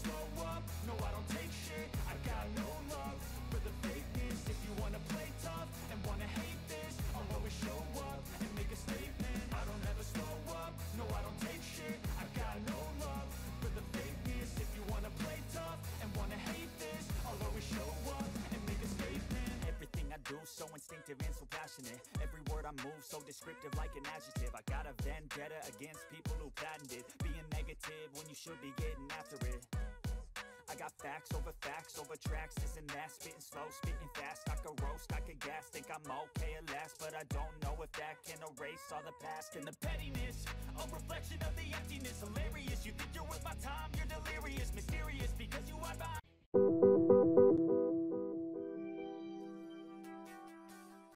slow up, no I don't take shit. I got no love for the fakeness. If you wanna play tough and wanna hate this, I'll always show up and make a statement. I don't ever slow up, no I don't take shit. I got no love for the fakeness. If you wanna play tough and wanna hate this, I'll always show up and make a statement. Everything I do so instinctive and so passionate. Every word I move so descriptive like an adjective. I got a vendetta against people who patented being negative when you should be getting after it. I got facts over tracks, this and that. Spitting slow, spitting fast. I could roast, I could gas. Think I'm okay at last, but I don't know if that can erase all the past. And the pettiness, a reflection of the emptiness. Hilarious, you think you're worth my time, you're